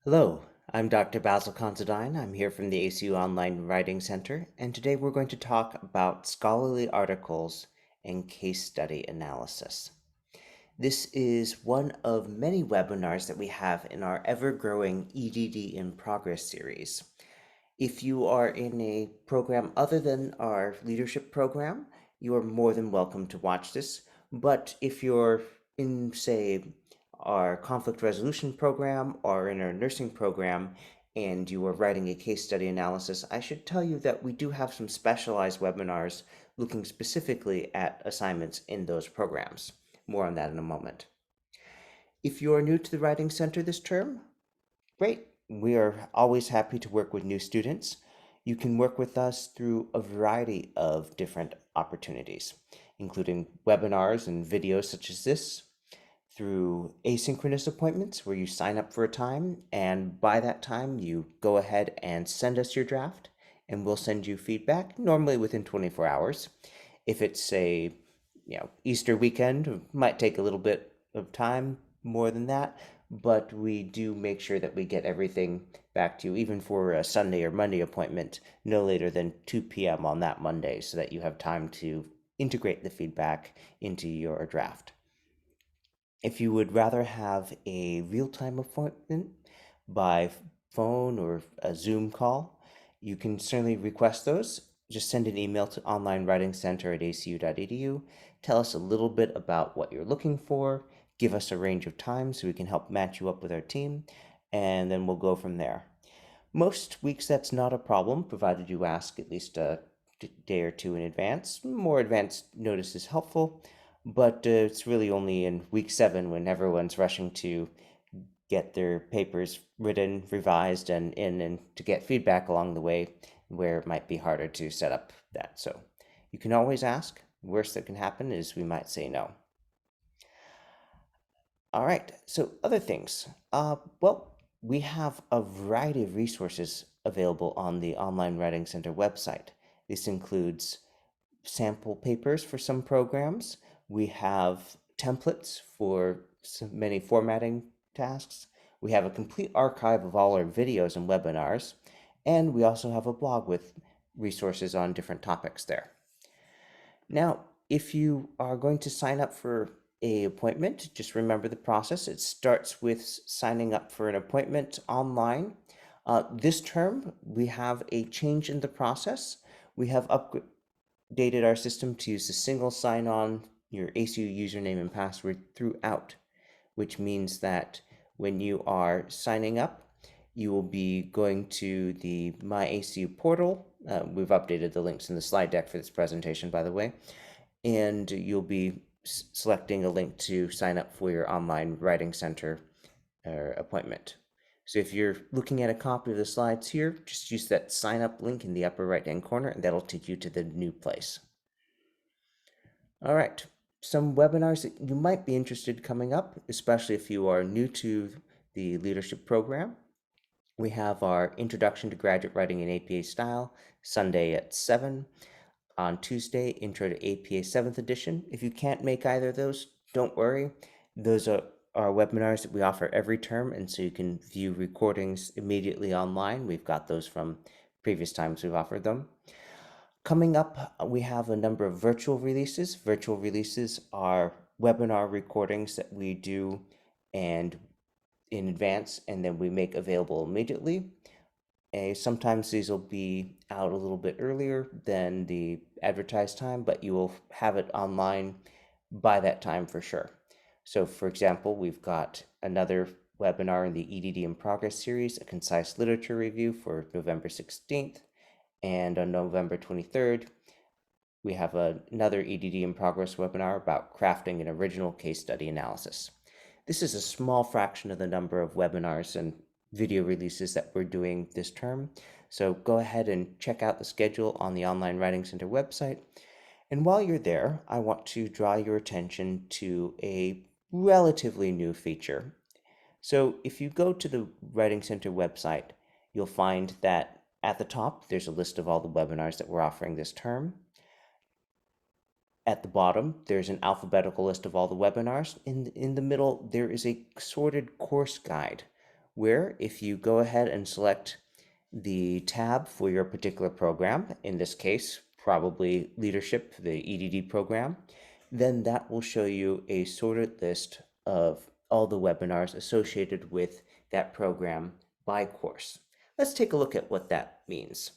Hello, I'm Dr. Basil Considine. I'm here from the ACU Online Writing Center, and today we're going to talk about scholarly articles and case study analysis. This is one of many webinars that we have in our ever-growing EDD in Progress series. If you are in a program other than our leadership program, you are more than welcome to watch this. But if you're in, say, our conflict resolution program or in our nursing program and you are writing a case study analysis, I should tell you that we do have some specialized webinars looking specifically at assignments in those programs. More on that in a moment. If you are new to the Writing Center this term, great. We are always happy to work with new students. You can work with us through a variety of different opportunities, including webinars and videos such as this, through asynchronous appointments where you sign up for a time, and by that time you go ahead and send us your draft, and we'll send you feedback, normally within 24 hours. If it's a Easter weekend, it might take a little bit of time more than that, but we do make sure that we get everything back to you, even for a Sunday or Monday appointment, no later than 2 p.m. on that Monday, so that you have time to integrate the feedback into your draft. If you would rather have a real-time appointment by phone or a Zoom call, you can certainly request those. Just send an email to onlinewritingcenter@acu.edu. Tell us a little bit about what you're looking for. Give us a range of times so we can help match you up with our team, and then we'll go from there. Most weeks that's not a problem, provided you ask at least a day or two in advance. More advanced notice is helpful, but it's really only in week 7 when everyone's rushing to get their papers written, revised, and in, and to get feedback along the way where it might be harder to set up that. So you can always ask. Worst that can happen is we might say no. All right, so other things. Well, we have a variety of resources available on the Online Writing Center website. This includes sample papers for some programs. We have templates for many formatting tasks. We have a complete archive of all our videos and webinars. And we also have a blog with resources on different topics there. Now, if you are going to sign up for an appointment, just remember the process. It starts with signing up for an appointment online. This term, we have a change in the process. We have updated our system to use a single sign-on, your ACU username and password throughout, which means that when you are signing up, you will be going to the My ACU portal. We've updated the links in the slide deck for this presentation, by the way, and you'll be selecting a link to sign up for your online writing center appointment. So if you're looking at a copy of the slides here, just use that sign up link in the upper right hand corner and that'll take you to the new place. All right, some webinars that you might be interested coming up, especially if you are new to the leadership program. We have our Introduction to Graduate Writing in APA Style, Sunday at 7. On Tuesday, Intro to APA 7th edition. If you can't make either of those, don't worry. Those are webinars that we offer every term, and so you can view recordings immediately online. We've got those from previous times we've offered them. Coming up, we have a number of virtual releases. Virtual releases are webinar recordings that we do and in advance, and then we make available immediately. Sometimes these will be out a little bit earlier than the advertised time, but you will have it online by that time for sure. So for example, we've got another webinar in the EDD in Progress series, a concise literature review for November 16th. And on November 23rd, we have another EDD in Progress webinar about crafting an original case study analysis. This is a small fraction of the number of webinars and video releases that we're doing this term. So go ahead and check out the schedule on the Online Writing Center website. And while you're there, I want to draw your attention to a relatively new feature. So if you go to the Writing Center website, you'll find that at the top, there's a list of all the webinars that we're offering this term. At the bottom, there's an alphabetical list of all the webinars. In the middle, there is a sorted course guide where if you go ahead and select the tab for your particular program, in this case, probably leadership, the EdD program, then that will show you a sorted list of all the webinars associated with that program by course. Let's take a look at what that means.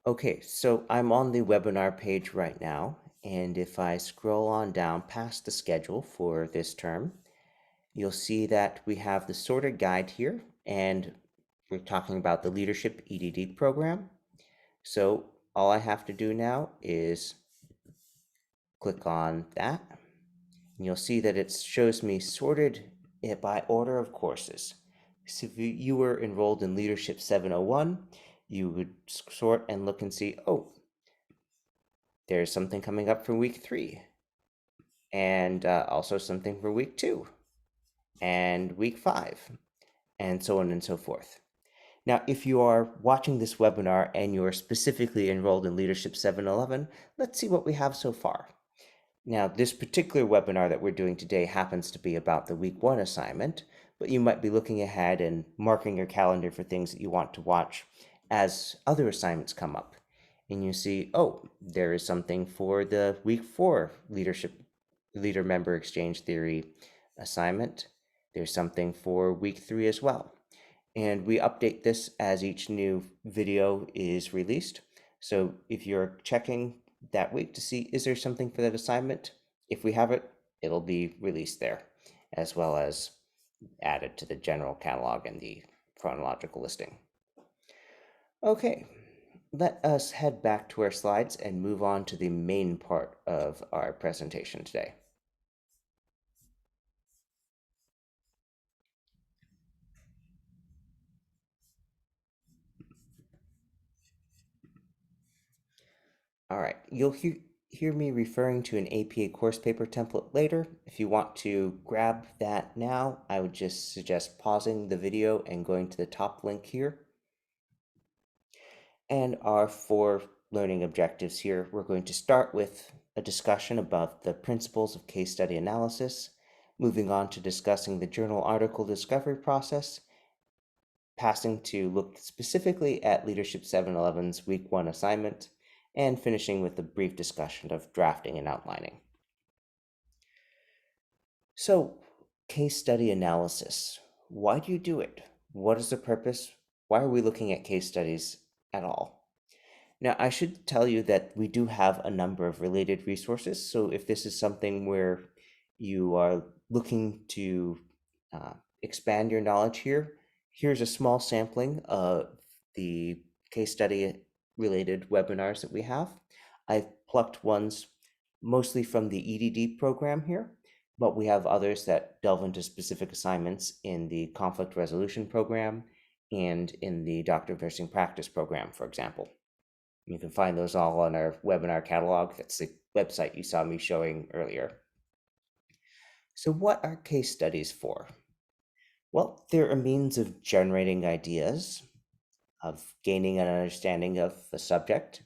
Okay, so I'm on the webinar page right now, and if I scroll on down past the schedule for this term, you'll see that we have the sorted guide here, and we're talking about the Leadership EdD program. So all I have to do now is click on that, and you'll see that it shows me sorted it by order of courses. So if you were enrolled in Leadership 701, you would sort and look and see, oh, there's something coming up for week 3, and also something for week 2, and week 5, and so on and so forth. Now, if you are watching this webinar and you're specifically enrolled in Leadership 711, let's see what we have so far. Now, this particular webinar that we're doing today happens to be about the week 1 assignment, but you might be looking ahead and marking your calendar for things that you want to watch as other assignments come up. And you see, oh, there is something for the week 4 leader member exchange theory assignment. There's something for week 3 as well. And we update this as each new video is released. So if you're checking that week to see, is there something for that assignment? If we have it, it'll be released there, as well as added to the general catalog and the chronological listing. Okay, let us head back to our slides and move on to the main part of our presentation today. All right, you'll hear me referring to an APA course paper template later. If you want to grab that now, I would just suggest pausing the video and going to the top link here. And our 4 learning objectives here, we're going to start with a discussion about the principles of case study analysis, moving on to discussing the journal article discovery process, passing to look specifically at Leadership 711's Week 1 assignment, and finishing with a brief discussion of drafting and outlining. So, case study analysis. Why do you do it? What is the purpose? Why are we looking at case studies at all? Now, I should tell you that we do have a number of related resources. So if this is something where you are looking to expand your knowledge here, here's a small sampling of the case study related webinars that we have. I've plucked ones mostly from the EdD program here, but we have others that delve into specific assignments in the conflict resolution program and in the Doctor of Nursing Practice program, for example. You can find those all on our webinar catalog. That's the website you saw me showing earlier. So what are case studies for? Well, they're a means of generating ideas, of gaining an understanding of the subject,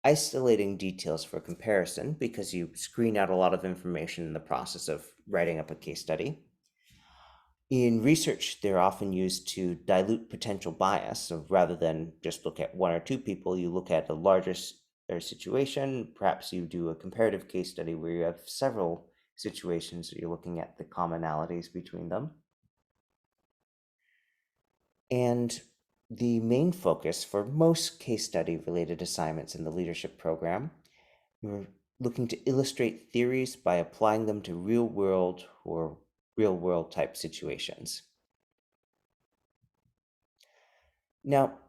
isolating details for comparison because you screen out a lot of information in the process of writing up a case study. In research, they're often used to dilute potential bias. So rather than just look at 1 or 2 people, you look at a larger situation. Perhaps you do a comparative case study where you have several situations that you're looking at the commonalities between them. And the main focus for most case study related assignments in the leadership program, you're looking to illustrate theories by applying them to real world type situations. Now,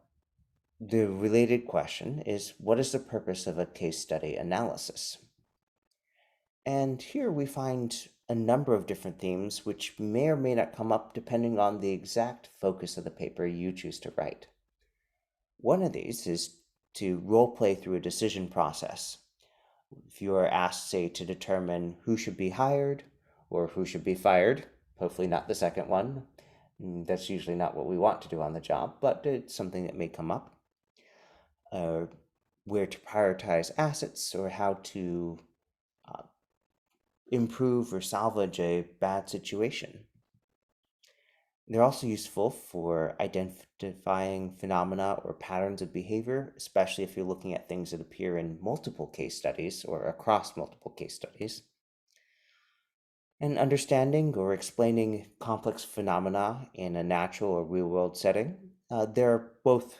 the related question is, what is the purpose of a case study analysis? And here we find a number of different themes which may or may not come up depending on the exact focus of the paper you choose to write. One of these is to role play through a decision process. If you are asked, say, to determine who should be hired or who should be fired, hopefully not the second one. That's usually not what we want to do on the job, but it's something that may come up. Where to prioritize assets or how to improve or salvage a bad situation. They're also useful for identifying phenomena or patterns of behavior, especially if you're looking at things that appear in multiple case studies or across multiple case studies. And understanding or explaining complex phenomena in a natural or real world setting. There are both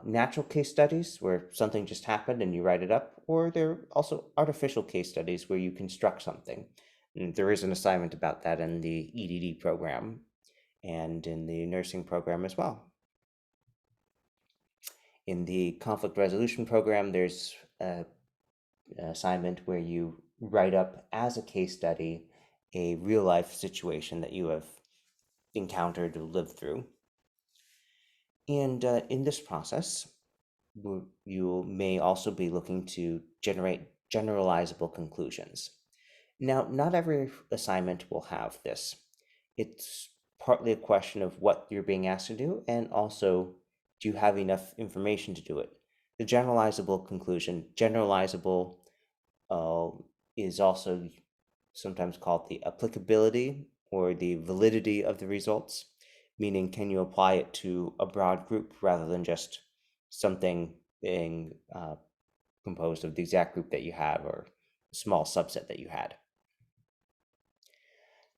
natural case studies where something just happened and you write it up, or there are also artificial case studies where you construct something. And there is an assignment about that in the EdD program and in the nursing program as well. In the conflict resolution program, there's an assignment where you write up as a case study a real life situation that you have encountered or lived through. And in this process, you may also be looking to generate generalizable conclusions. Now, not every assignment will have this. It's partly a question of what you're being asked to do, and also, do you have enough information to do it? The generalizable conclusion, generalizable uh, is also sometimes called the applicability or the validity of the results, meaning can you apply it to a broad group rather than just something being composed of the exact group that you have or a small subset that you had.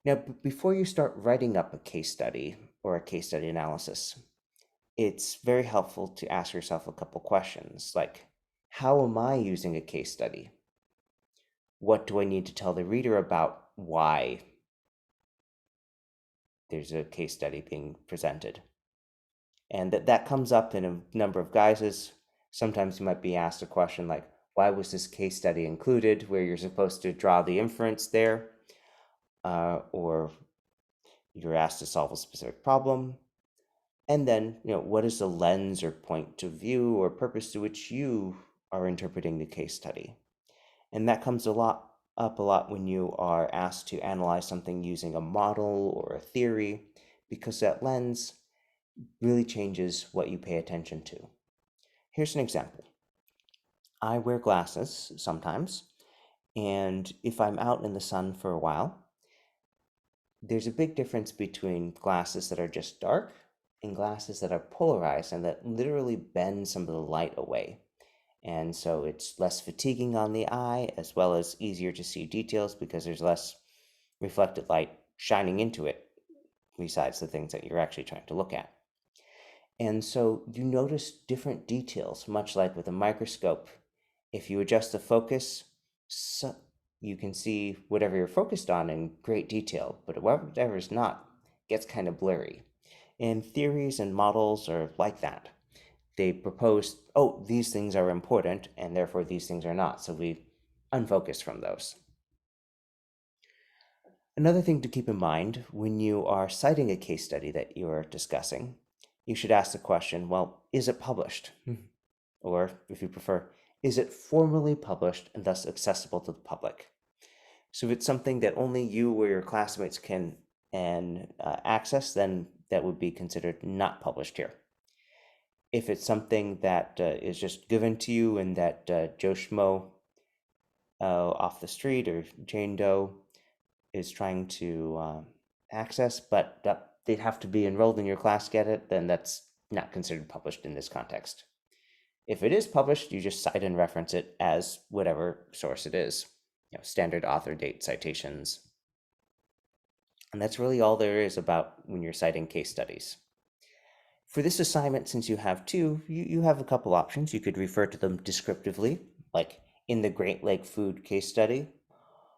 Now, before you start writing up a case study or a case study analysis, it's very helpful to ask yourself a couple questions like, how am I using a case study? What do I need to tell the reader about why there's a case study being presented? And that comes up in a number of guises. Sometimes you might be asked a question like, why was this case study included, where you're supposed to draw the inference there, or you're asked to solve a specific problem. And then, what is the lens or point of view or purpose to which you are interpreting the case study? And that comes up a lot when you are asked to analyze something using a model or a theory, because that lens really changes what you pay attention to. Here's an example. I wear glasses sometimes, and if I'm out in the sun for a while, there's a big difference between glasses that are just dark and glasses that are polarized and that literally bend some of the light away. And so it's less fatiguing on the eye, as well as easier to see details because there's less reflected light shining into it, besides the things that you're actually trying to look at. And so you notice different details, much like with a microscope. If you adjust the focus, you can see whatever you're focused on in great detail, but whatever is not gets kind of blurry. And theories and models are like that. They propose, oh, these things are important, and therefore these things are not, so we unfocus from those. Another thing to keep in mind when you are citing a case study that you are discussing, you should ask the question, well, is it published? Or, if you prefer, is it formally published and thus accessible to the public? So if it's something that only you or your classmates can access, then that would be considered not published here. If it's something that is just given to you and that Joe Schmo off the street or Jane Doe is trying to access, but they'd have to be enrolled in your class to get it, then that's not considered published in this context. If it is published, you just cite and reference it as whatever source it is, standard author date citations. And that's really all there is about when you're citing case studies. For this assignment, since you have two, you have a couple options. You could refer to them descriptively, like in the Great Lake Food case study,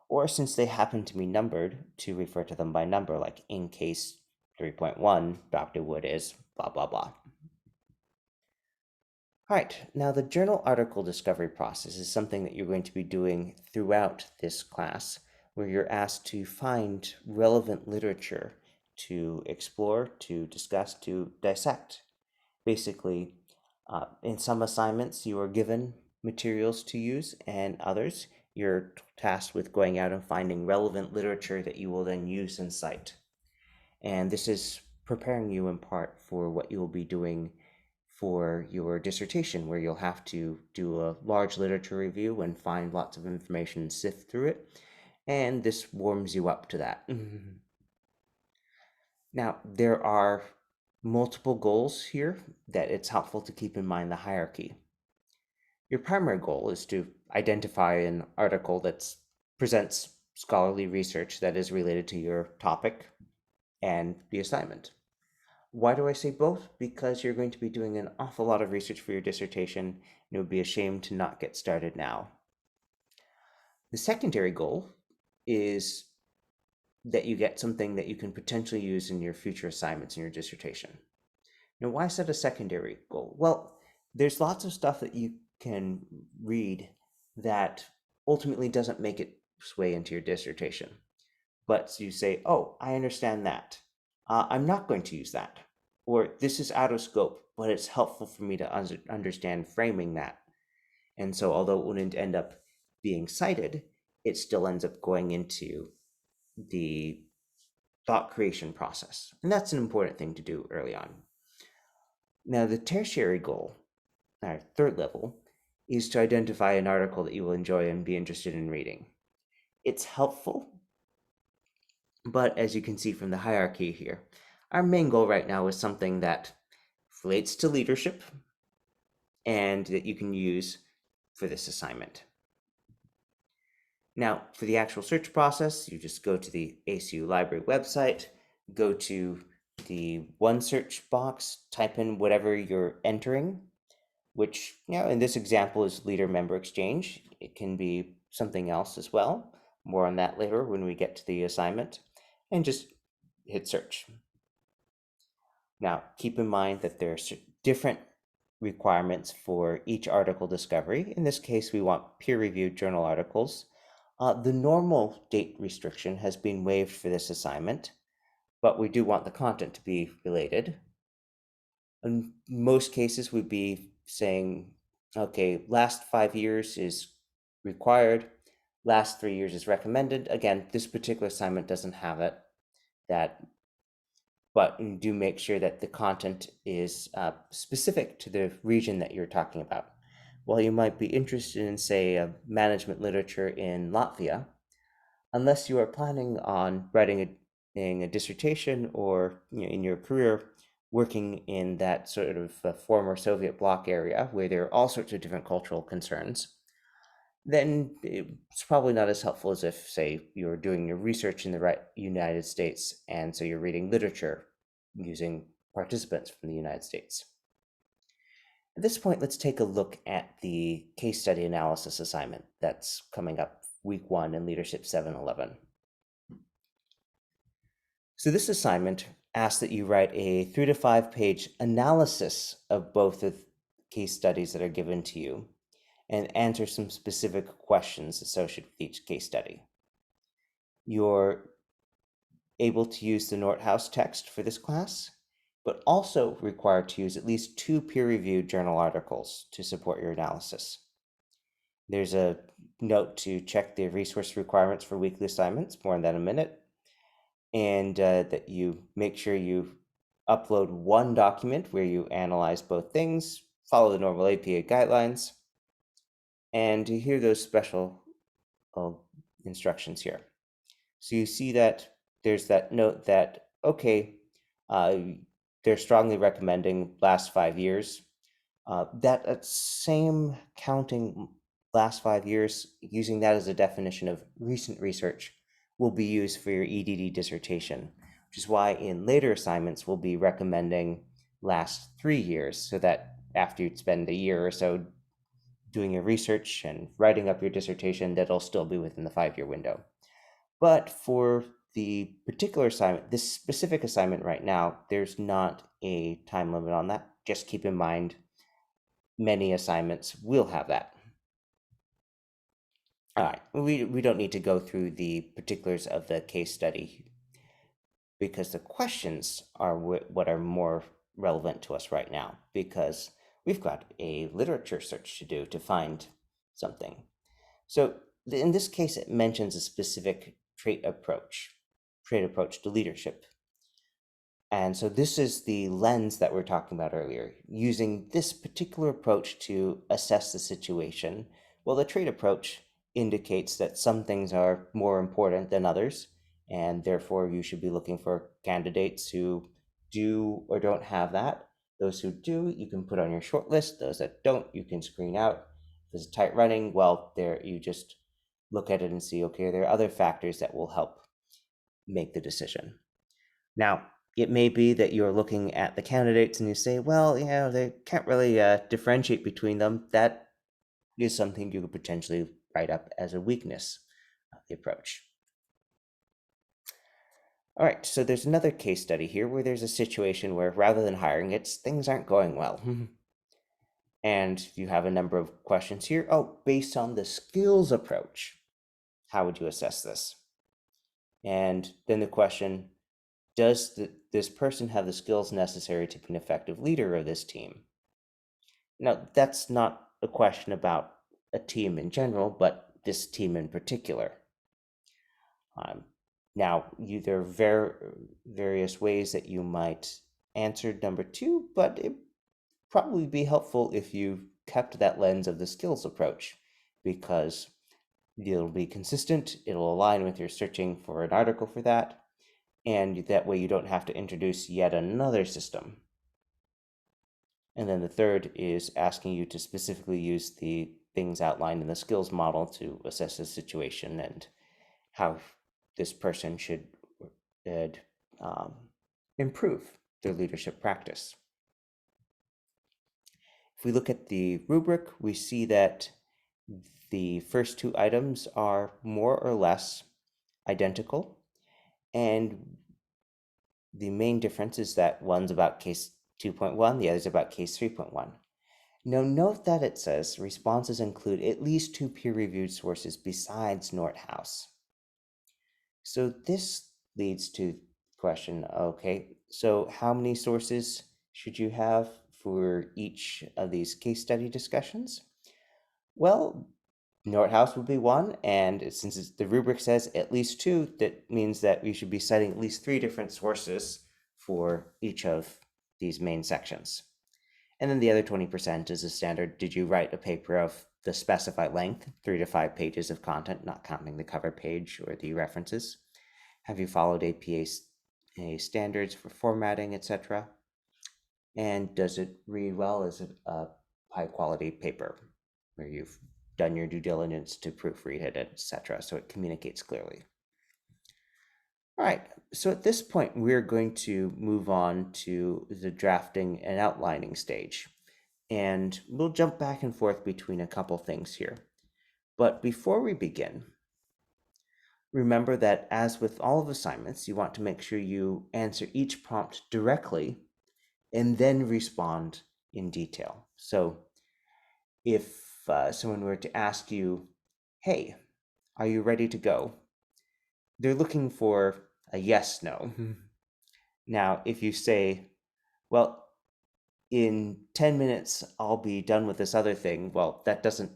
or since they happen to be numbered, to refer to them by number, like in case 3.1, Dr. Wood is blah, blah, blah. All right, now the journal article discovery process is something that you're going to be doing throughout this class, where you're asked to find relevant literature to explore, to discuss, to dissect. Basically, in some assignments, you are given materials to use, and others, you're tasked with going out and finding relevant literature that you will then use and cite. And this is preparing you in part for what you will be doing for your dissertation, where you'll have to do a large literature review and find lots of information and sift through it. And this warms you up to that. Now, there are multiple goals here that it's helpful to keep in mind the hierarchy. Your primary goal is to identify an article that presents scholarly research that is related to your topic and the assignment. Why do I say both? Because you're going to be doing an awful lot of research for your dissertation, and it would be a shame to not get started now. The secondary goal is that you get something that you can potentially use in your future assignments in your dissertation. Now, why set a secondary goal? Well, there's lots of stuff that you can read that ultimately doesn't make its way into your dissertation. But you say, oh, I understand that. I'm not going to use that. Or this is out of scope, but it's helpful for me to understand framing that. And so, although it wouldn't end up being cited, it still ends up going into the thought creation process. And that's an important thing to do early on. Now, the tertiary goal, our third level, is to identify an article that you will enjoy and be interested in reading. It's helpful, but as you can see from the hierarchy here, our main goal right now is something that relates to leadership and that you can use for this assignment. Now, for the actual search process, you just go to the ACU library website, go to the one search box, type in whatever you're entering, which, in this example is leader member exchange. It can be something else as well. More on that later when we get to the assignment, and just hit search. Now, keep in mind that there are different requirements for each article discovery. In this case, we want peer-reviewed journal articles. The normal date restriction has been waived for this assignment, but we do want the content to be related. In most cases, we'd be saying, okay, last 5 years is required, last 3 years is recommended. Again, this particular assignment doesn't have it, but you do make sure that the content is specific to the region that you're talking about. While you might be interested in, say, management literature in Latvia, unless you are planning on writing a dissertation or in your career working in that sort of former Soviet bloc area where there are all sorts of different cultural concerns, then it's probably not as helpful as if, say, you're doing your research in the United States, and so you're reading literature using participants from the United States. At this point, let's take a look at the case study analysis assignment that's coming up week 1 in Leadership 711. So this assignment asks that you write a 3 to 5 page analysis of both the case studies that are given to you and answer some specific questions associated with each case study. You're able to use the Nordhaus text for this class, but also required to use at least 2 peer-reviewed journal articles to support your analysis. There's a note to check the resource requirements for weekly assignments, more on that in a minute, and that you make sure you upload one document where you analyze both things, follow the normal APA guidelines, and to hear those special instructions here. So you see that there's that note that, okay, they're strongly recommending last 5 years. That same counting last 5 years, using that as a definition of recent research, will be used for your EdD dissertation, which is why in later assignments we'll be recommending last 3 years, so that after you spend a year or so doing your research and writing up your dissertation, that'll still be within the 5-year window. But for the particular assignment, this specific assignment right now, there's not a time limit on that. Just keep in mind, many assignments will have that. All right, we don't need to go through the particulars of the case study because the questions are what are more relevant to us right now, because we've got a literature search to do to find something. So in this case, it mentions a specific trait approach to leadership. And so this is the lens that we're talking about earlier, using this particular approach to assess the situation. Well, the trait approach indicates that some things are more important than others, and therefore you should be looking for candidates who do or don't have that. Those who do, you can put on your short list. Those that don't, you can screen out. If there's tight running, well, there you just look at it and see, okay, there are other factors that will help make the decision. Now, it may be that you're looking at the candidates and you say, well, they can't really differentiate between them. That is something you could potentially write up as a weakness of the approach. All right, so there's another case study here where there's a situation where rather than hiring, things aren't going well. And you have a number of questions here. Oh, based on the skills approach, how would you assess this? And then the question, does this person have the skills necessary to be an effective leader of this team? Now, that's not a question about a team in general, but this team in particular. Now, there are various ways that you might answer number two, but it probably be helpful if you kept that lens of the skills approach, because it'll be consistent, it'll align with your searching for an article for that, and that way you don't have to introduce yet another system. And then the third is asking you to specifically use the things outlined in the skills model to assess the situation and how this person should improve their leadership practice. If we look at the rubric, we see that the first two items are more or less identical, and the main difference is that one's about case 2.1, the other's about case 3.1. Now note that it says responses include at least 2 peer-reviewed sources besides Nordhaus. So this leads to the question, okay, so how many sources should you have for each of these case study discussions? Well, Nordhaus would be one, and since the rubric says at least 2, that means that we should be citing at least 3 different sources for each of these main sections. And then the other 20% is a standard, did you write a paper of the specified length, 3 to 5 pages of content, not counting the cover page or the references? Have you followed APA standards for formatting, etc.? And does it read well? Is it a high quality paper where you've done your due diligence to proofread it, etc., so it communicates clearly? All right, so at this point, we're going to move on to the drafting and outlining stage. And we'll jump back and forth between a couple things here. But before we begin, remember that as with all of assignments, you want to make sure you answer each prompt directly and then respond in detail. So if someone were to ask you, hey, are you ready to go? They're looking for a yes, no. Now, if you say, well, in 10 minutes, I'll be done with this other thing, well, that doesn't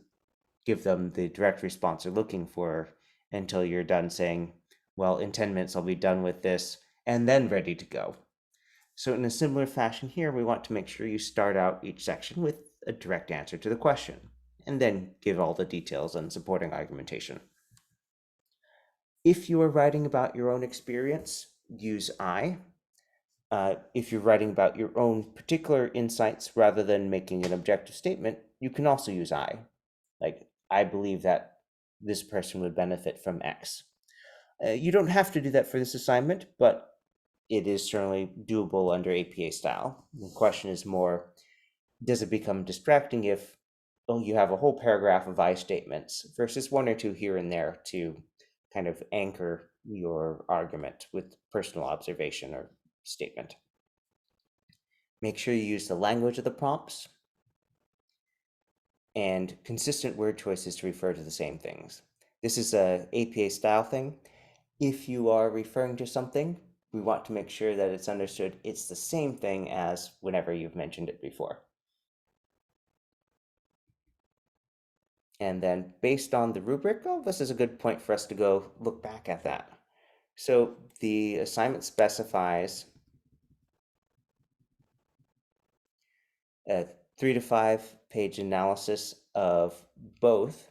give them the direct response they're looking for until you're done saying, well, in 10 minutes, I'll be done with this and then ready to go. So in a similar fashion here, we want to make sure you start out each section with a direct answer to the question, and then give all the details and supporting argumentation. If you are writing about your own experience, use I. If you're writing about your own particular insights rather than making an objective statement, you can also use I. Like, I believe that this person would benefit from X. You don't have to do that for this assignment, but it is certainly doable under APA style. The question is more, does it become distracting if you have a whole paragraph of I statements versus 1 or 2 here and there to kind of anchor your argument with personal observation or statement? Make sure you use the language of the prompts and consistent word choices to refer to the same things. This is a APA style thing. If you are referring to something, we want to make sure that it's understood it's the same thing as whenever you've mentioned it before. And then based on the rubric, this is a good point for us to go look back at that. So the assignment specifies a 3 to 5 page analysis of both,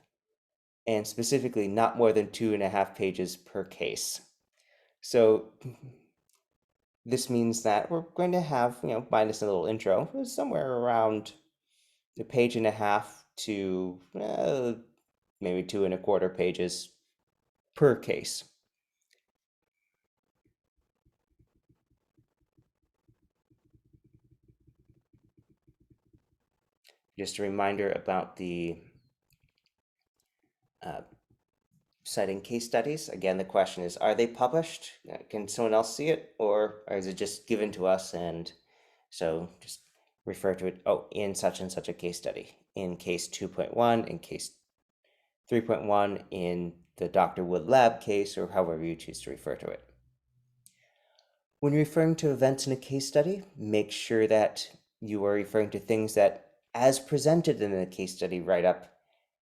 and specifically not more than 2.5 pages per case. So this means that we're going to have, minus a little intro, somewhere around a page and a half to maybe 2.25 pages per case. Just a reminder about the uh, citing case studies. Again, the question is, are they published? Can someone else see it? Or is it just given to us? And so just refer to it, in such and such a case study. In case 2.1, in case 3.1, in the Dr. Wood lab case, or however you choose to refer to it. When referring to events in a case study, make sure that you are referring to things that, as presented in the case study write-up,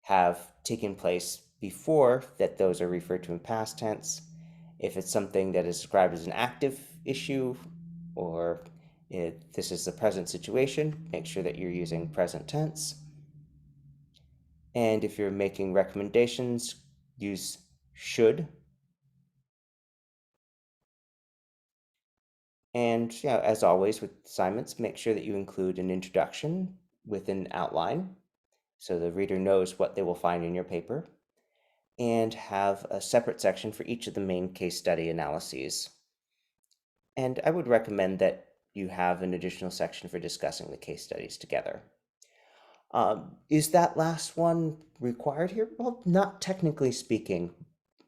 have taken place before, that those are referred to in past tense. If it's something that is described as an active issue, or if this is the present situation, make sure that you're using present tense. And if you're making recommendations, use should. And as always with assignments, make sure that you include an introduction with an outline so the reader knows what they will find in your paper, and have a separate section for each of the main case study analyses. And I would recommend that you have an additional section for discussing the case studies together. Is that last one required here? Well, not technically speaking,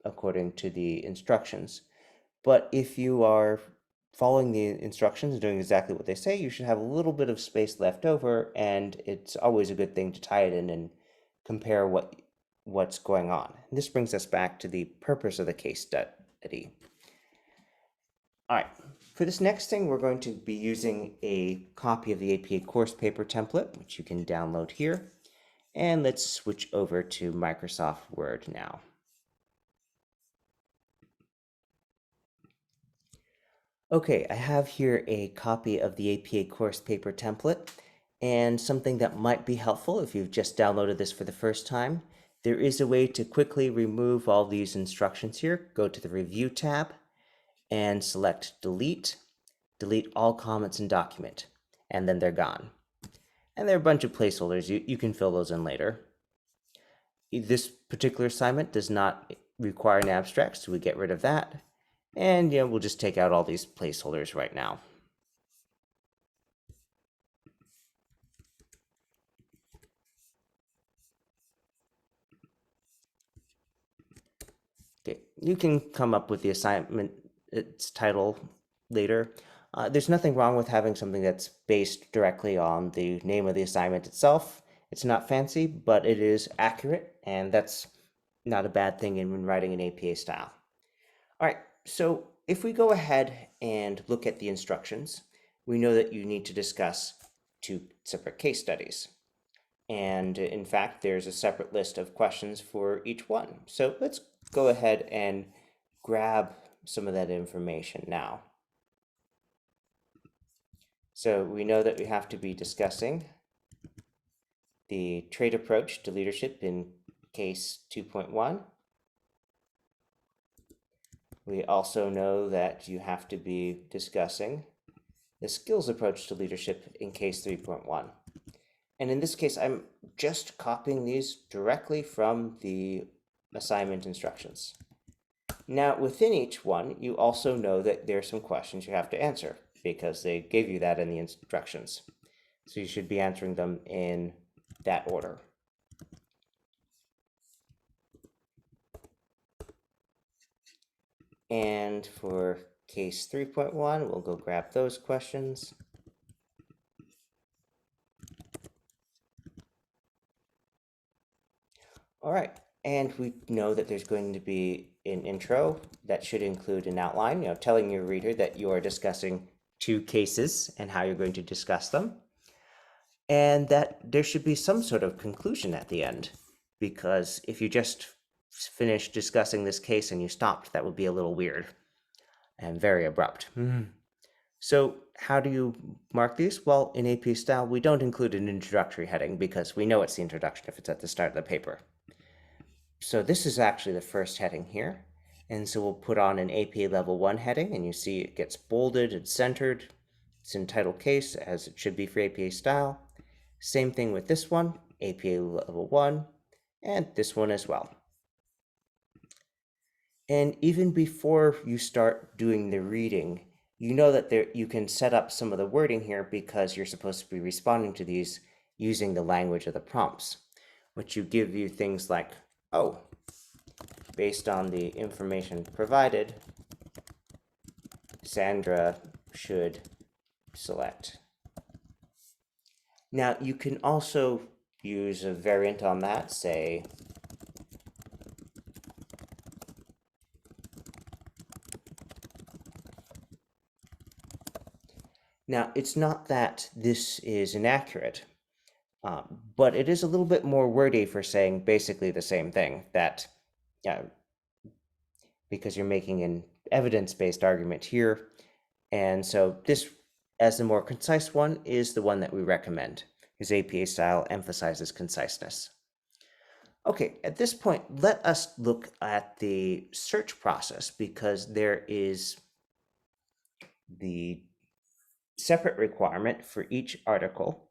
according to the instructions. But if you are following the instructions and doing exactly what they say, you should have a little bit of space left over, and it's always a good thing to tie it in and compare what's going on. And this brings us back to the purpose of the case study. All right, for this next thing, we're going to be using a copy of the APA course paper template, which you can download here. And let's switch over to Microsoft Word now. Okay, I have here a copy of the APA course paper template, and something that might be helpful if you've just downloaded this for the first time. There is a way to quickly remove all these instructions here. Go to the Review tab and select Delete. Delete all comments in document, and then they're gone. And there are a bunch of placeholders. You can fill those in later. This particular assignment does not require an abstract, so we get rid of that. And we'll just take out all these placeholders right now. Okay, you can come up with the assignment, its title later. There's nothing wrong with having something that's based directly on the name of the assignment itself. It's not fancy, but it is accurate, and that's not a bad thing in writing an APA style. All right, so if we go ahead and look at the instructions, we know that you need to discuss 2 separate case studies. And in fact, there's a separate list of questions for each one. So let's go ahead and grab some of that information now. So we know that we have to be discussing the trait approach to leadership in case 2.1. We also know that you have to be discussing the skills approach to leadership in case 3.1. And in this case, I'm just copying these directly from the assignment instructions. Now, within each one, you also know that there are some questions you have to answer because they gave you that in the instructions. So you should be answering them in that order. And for case 3.1, we'll go grab those questions. All right, and we know that there's going to be an intro that should include an outline, telling your reader that you are discussing 2 cases and how you're going to discuss them. And that there should be some sort of conclusion at the end, because if you just finished discussing this case and you stopped, that would be a little weird and very abrupt. So how do you mark these? Well, in AP style, we don't include an introductory heading because we know it's the introduction if it's at the start of the paper. So this is actually the first heading here. And so we'll put on an APA Level 1 heading, and you see it gets bolded and centered. It's in title case, as it should be for APA style. Same thing with this one, APA Level 1, and this one as well. And even before you start doing the reading, you know that you can set up some of the wording here because you're supposed to be responding to these using the language of the prompts, which you give you things like, oh, based on the information provided, Sandra should select. Now you can also use a variant on that, say, now it's not that this is inaccurate, but it is a little bit more wordy for saying basically the same thing, that because you're making an evidence-based argument here. And so this, as the more concise one, is the one that we recommend, because APA style emphasizes conciseness. Okay, at this point, let us look at the search process, because there is the separate requirement for each article,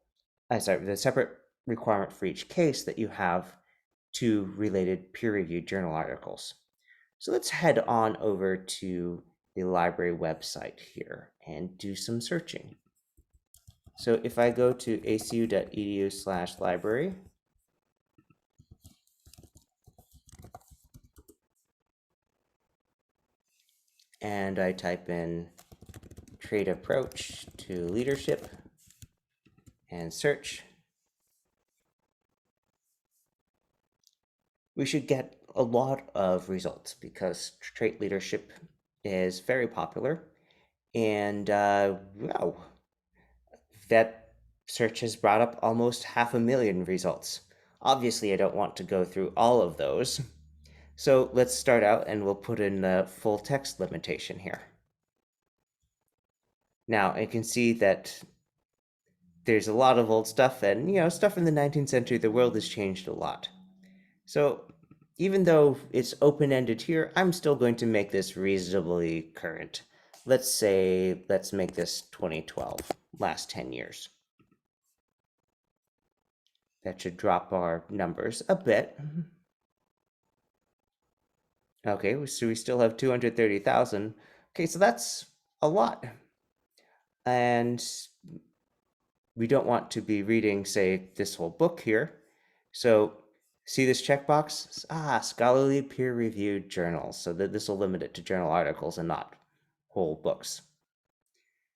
the separate requirement for each case that you have to related peer-reviewed journal articles. So let's head on over to the library website here and do some searching. So if I go to acu.edu/library, and I type in trade approach to leadership and search, we should get a lot of results because trait leadership is very popular. And wow, that search has brought up almost 500,000 results. Obviously, I don't want to go through all of those. So let's start out and we'll put in the full text limitation here. Now, you can see that there's a lot of old stuff, and stuff in the 19th century, the world has changed a lot. So even though it's open-ended here, I'm still going to make this reasonably current. Let's make this 2012, last 10 years. That should drop our numbers a bit. Okay, so we still have 230,000. Okay, so that's a lot. And we don't want to be reading, say, this whole book here. So see this checkbox? Scholarly peer-reviewed journals. So that this will limit it to journal articles and not whole books.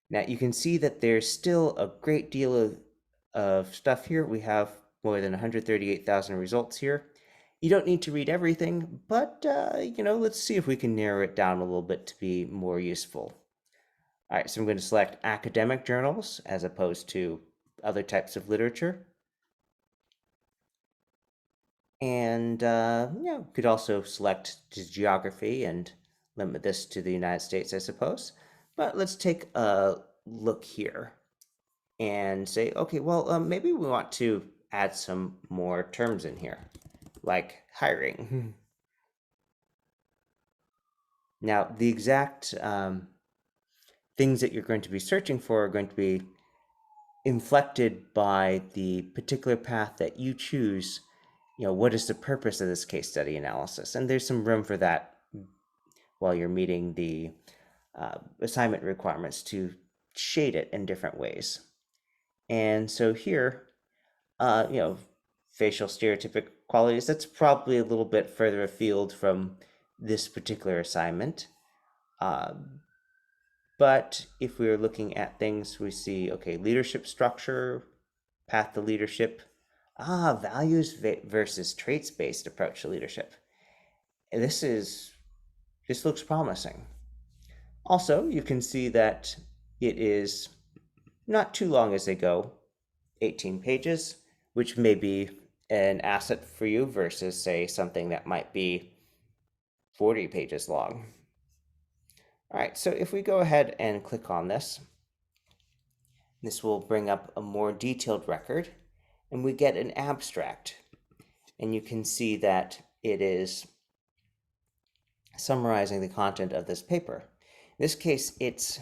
Now you can see that there's still a great deal of stuff here. We have more than 138,000 results here. You don't need to read everything, but let's see if we can narrow it down a little bit to be more useful. All right, so I'm going to select academic journals as opposed to other types of literature. And could also select geography and limit this to the United States, I suppose. But let's take a look here and say, okay, well, maybe we want to add some more terms in here, like hiring. Now, the exact things that you're going to be searching for are going to be inflected by the particular path that you choose. What is the purpose of this case study analysis? And there's some room for that while you're meeting the assignment requirements to shade it in different ways. And so here, facial stereotypic qualities, that's probably a little bit further afield from this particular assignment. But if we're looking at things, we see, okay, leadership structure, path to leadership, values versus traits-based approach to leadership. And this looks promising. Also, you can see that it is not too long as they go, 18 pages, which may be an asset for you versus, say, something that might be 40 pages long. All right, so if we go ahead and click on this, this will bring up a more detailed record, and we get an abstract. And you can see that it is summarizing the content of this paper. In this case, it's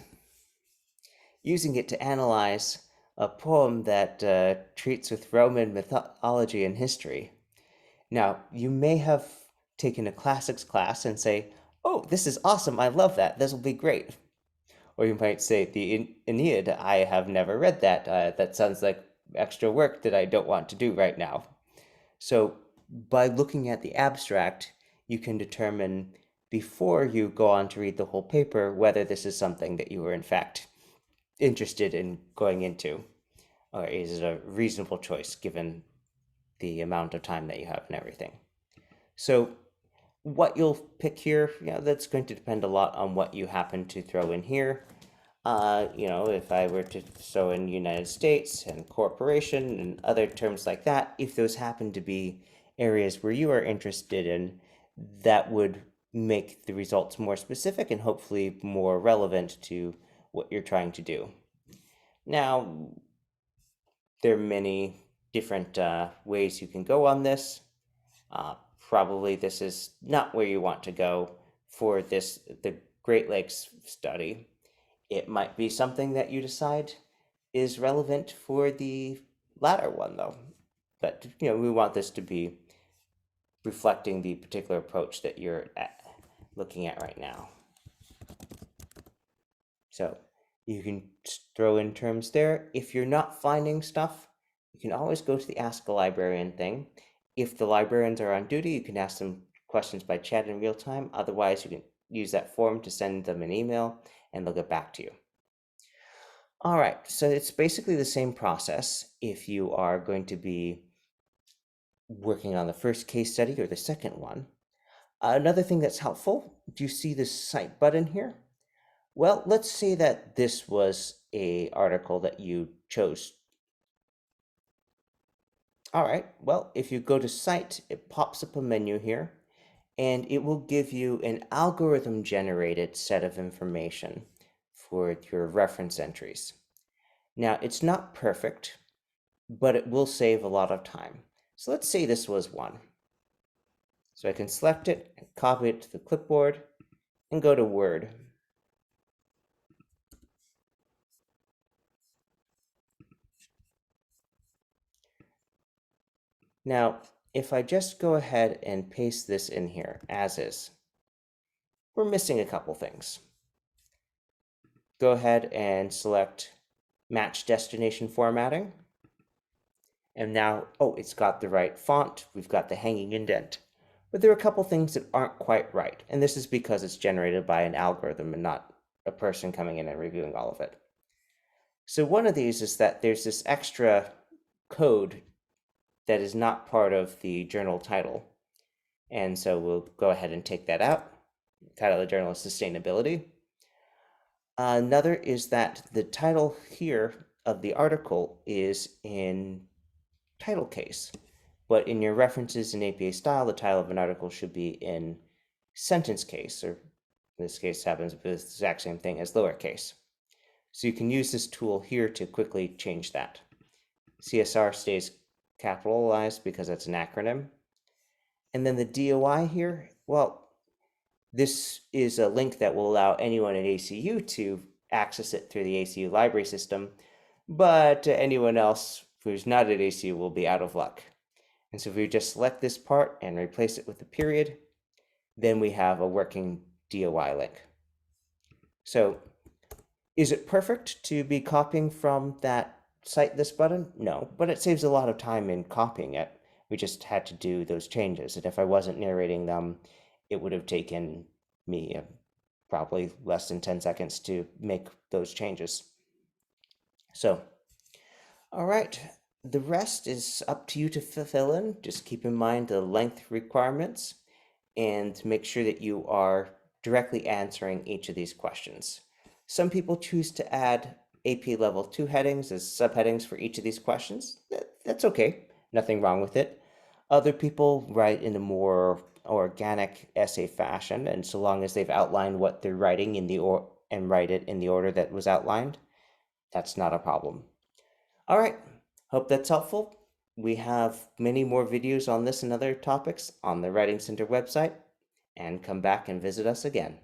using it to analyze a poem that treats with Roman mythology and history. Now, you may have taken a classics class and say, "Oh, this is awesome, I love that, this will be great." Or you might say, "The Aeneid, I have never read that, that sounds like extra work that I don't want to do right now." So, by looking at the abstract, you can determine before you go on to read the whole paper whether this is something that you are in fact interested in going into, or is it a reasonable choice given the amount of time that you have and everything. So, what you'll pick here, that's going to depend a lot on what you happen to throw in here. If I were to throw in United States and corporation and other terms like that, if those happen to be areas where you are interested in, that would make the results more specific and hopefully more relevant to what you're trying to do. Now, there are many different ways you can go on this. Probably this is not where you want to go for the Great Lakes study. It might be something that you decide is relevant for the latter one, though. But we want this to be reflecting the particular approach that you're looking at right now. So you can throw in terms there. If you're not finding stuff, you can always go to the Ask a Librarian thing. If the librarians are on duty, you can ask them questions by chat in real time. Otherwise, you can use that form to send them an email and they'll get back to you. All right, so it's basically the same process if you are going to be working on the first case study or the second one. Another thing that's helpful, do you see this cite button here? Well, let's say that this was a article that you chose. All right, well, if you go to cite, it pops up a menu here, and it will give you an algorithm-generated set of information for your reference entries. Now, it's not perfect, but it will save a lot of time. So let's say this was one. So I can select it and copy it to the clipboard and go to Word. Now, if I just go ahead and paste this in here as is, we're missing a couple things. Go ahead and select Match Destination Formatting. And now, it's got the right font. We've got the hanging indent. But there are a couple things that aren't quite right. And this is because it's generated by an algorithm and not a person coming in and reviewing all of it. So one of these is that there's this extra code that is not part of the journal title. And so we'll go ahead and take that out. The title of the journal is Sustainability. Another is that the title here of the article is in title case, but in your references in APA style, the title of an article should be in sentence case, or in this case happens to be the exact same thing as lowercase. So you can use this tool here to quickly change that. CSR stays capitalized because it's an acronym. And then the DOI here, well, this is a link that will allow anyone at ACU to access it through the ACU library system, but anyone else who's not at ACU will be out of luck. And so if we just select this part and replace it with a period, then we have a working DOI link. So is it perfect to be copying from that cite this button? No, but it saves a lot of time in copying it. We just had to do those changes. And if I wasn't narrating them, it would have taken me probably less than 10 seconds to make those changes. So, all right, the rest is up to you to fill in. Just keep in mind the length requirements and make sure that you are directly answering each of these questions. Some people choose to add AP Level 2 headings as subheadings for each of these questions. That's okay, nothing wrong with it. Other people write in a more organic essay fashion, and so long as they've outlined what they're writing in and write it in the order that was outlined, that's not a problem. All right, hope that's helpful. We have many more videos on this and other topics on the Writing Center website. and come back and visit us again.